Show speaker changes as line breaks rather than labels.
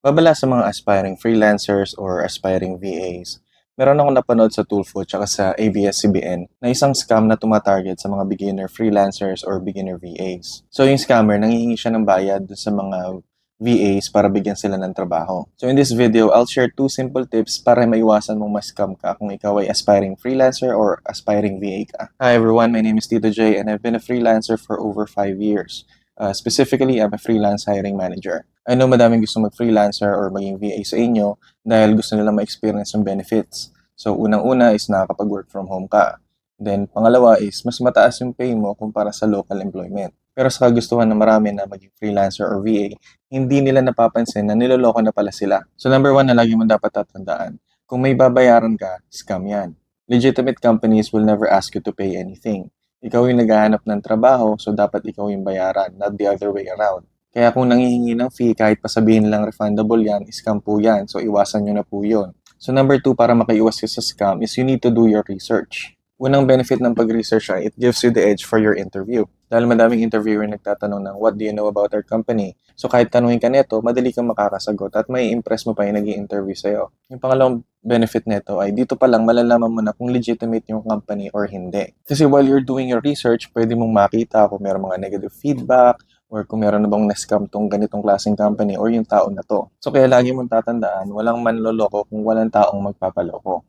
Babala sa mga aspiring freelancers or aspiring VAs, meron akong napanood sa Tulfo tsaka sa ABS-CBN na isang scam na tumatarget sa mga beginner freelancers or beginner VAs. So yung scammer, nanghihingi siya ng bayad dun sa mga VAs para bigyan sila ng trabaho. So in this video, I'll share 2 simple tips para maiwasan mong ma-scam ka kung ikaw ay aspiring freelancer or aspiring VA ka. Hi everyone, my name is Tito J and I've been a freelancer for over 5 years. Specifically, I'm a freelance hiring manager. I know madaming gusto mag-freelancer or maging VA sa inyo dahil gusto nila ma-experience yung benefits. So, unang-una is nakakapag-work from home ka. Then, pangalawa is mas mataas yung pay mo kumpara sa local employment. Pero sa kagustuhan ng marami na maging freelancer or VA, hindi nila napapansin na niloloko na pala sila. So, number one na lagi mo dapat tatandaan, kung may babayaran ka, scam yan. Legitimate companies will never ask you to pay anything. Ikaw yung naghahanap ng trabaho, so dapat ikaw yung bayaran, not the other way around. Kaya kung nanghihingi ng fee, kahit pasabihin lang refundable yan, scam po yan. So, iwasan nyo na po yun. So, number 2, para makaiwas ka sa scam is you need to do your research. Unang benefit ng pag-research ay it gives you the edge for your interview. Dahil madaming interviewer nagtatanong ng what do you know about our company? So, kahit tanungin ka nito, madali kang makakasagot at may impress mo pa yung nag-i-interview sa'yo. Yung pangalawang benefit nito ay dito pa lang malalaman mo na kung legitimate yung company or hindi. Kasi while you're doing your research, pwede mong makita kung meron mga negative feedback, or kung meron na bang na-scam tong ganitong klaseng company or yung tao na to. So kaya lagi mong tatandaan, walang manloloko kung walang taong magpapaloko.